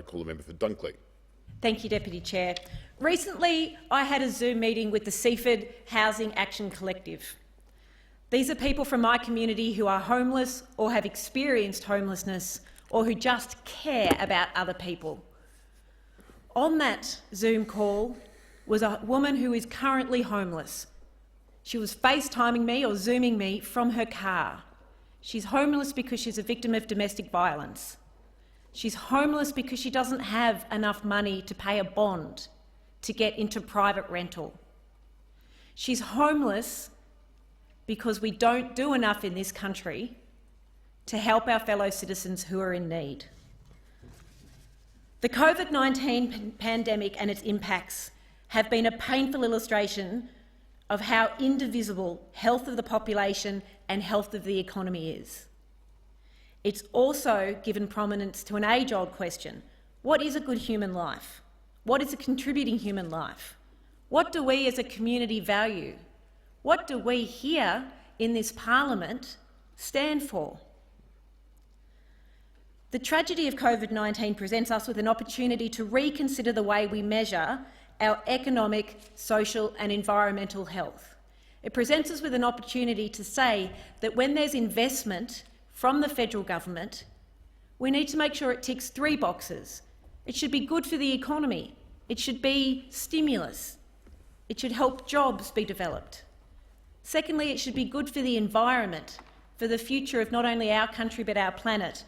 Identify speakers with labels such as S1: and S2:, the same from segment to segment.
S1: call the member for Dunkley.
S2: Thank you, Deputy Chair. Recently, I had a Zoom meeting with the Seaford Housing Action Collective. These are people from my community who are homeless or have experienced homelessness or who just care about other people. On that Zoom call was a woman who is currently homeless. She was FaceTiming me or Zooming me from her car. She's homeless because she's a victim of domestic violence. She's homeless because she doesn't have enough money to pay a bond to get into private rental. She's homeless because we don't do enough in this country to help our fellow citizens who are in need. The COVID-19 pandemic and its impacts have been a painful illustration of how indivisible health of the population and health of the economy is. It's also given prominence to an age-old question: what is a good human life? What is a contributing human life? What do we as a community value? What do we here in this parliament stand for? The tragedy of COVID-19 presents us with an opportunity to reconsider the way we measure our economic, social and environmental health. It presents us with an opportunity to say that when there's investment from the federal government, we need to make sure it ticks three boxes. It should be good for the economy. It should be stimulus. It should help jobs be developed. Secondly, it should be good for the environment, for the future of not only our country but our planet.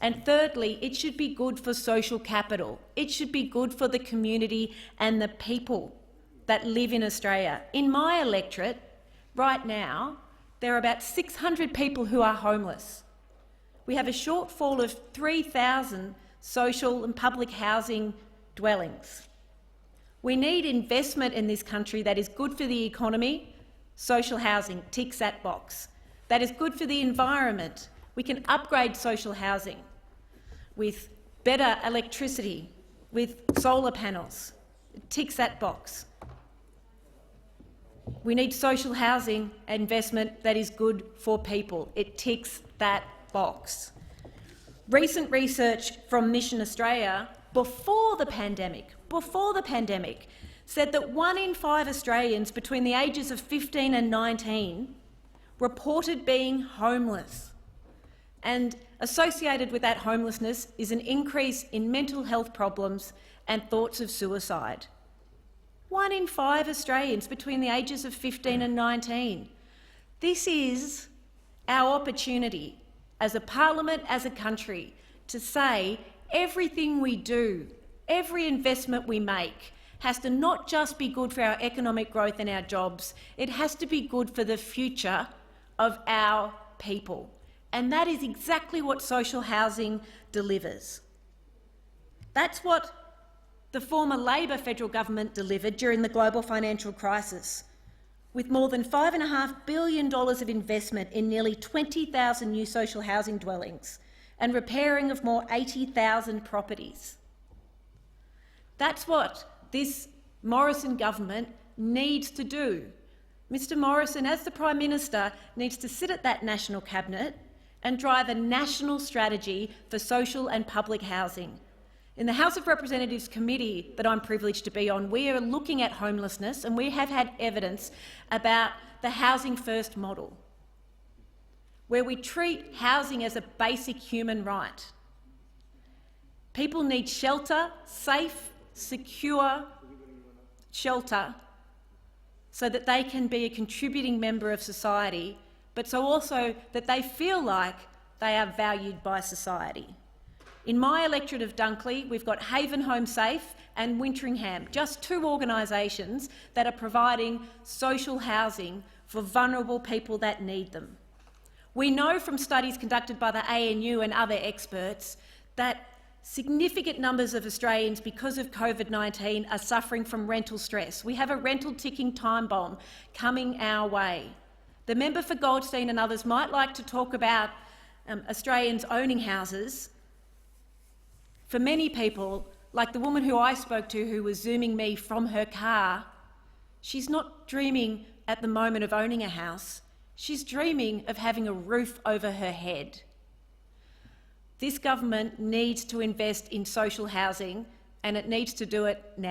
S2: And thirdly, it should be good for social capital. It should be good for the community and the people that live in Australia. In my electorate, right now, there are about 600 people who are homeless. We have a shortfall of 3,000 social and public housing dwellings. We need investment in this country that is good for the economy. Social housing ticks that box. That is good for the environment. We can upgrade social housing with better electricity, with solar panels. It ticks that box. We need social housing investment that is good for people. It ticks that box. Recent research from Mission Australia before the pandemic, said that 1 in 5 Australians between the ages of 15 and 19 reported being homeless. And associated with that homelessness is an increase in mental health problems and thoughts of suicide. 1 in 5 Australians between the ages of 15 and 19. This is our opportunity as a parliament, as a country, to say everything we do, every investment we make, has to not just be good for our economic growth and our jobs, it has to be good for the future of our people. And that is exactly what social housing delivers. That's what the former Labor federal government delivered during the global financial crisis, with more than $5.5 billion of investment in nearly 20,000 new social housing dwellings and repairing of more 80,000 properties. That's what this Morrison government needs to do. Mr Morrison, as the Prime Minister, needs to sit at that National Cabinet and drive a national strategy for social and public housing. In the House of Representatives committee that I'm privileged to be on, we are looking at homelessness, and we have had evidence about the Housing First model, where we treat housing as a basic human right. People need shelter, safe, secure shelter, so that they can be a contributing member of society, but so also that they feel like they are valued by society. In my electorate of Dunkley, we've got Haven Home Safe and Winteringham, just 2 organisations that are providing social housing for vulnerable people that need them. We know from studies conducted by the ANU and other experts that significant numbers of Australians, because of COVID-19, are suffering from rental stress. We have a rental ticking time bomb coming our way. The member for Goldstein and others might like to talk about Australians owning houses. For many people, like the woman who I spoke to who was Zooming me from her car, she's not dreaming at the moment of owning a house. She's dreaming of having a roof over her head. This government needs to invest in social housing, and it needs to do it now.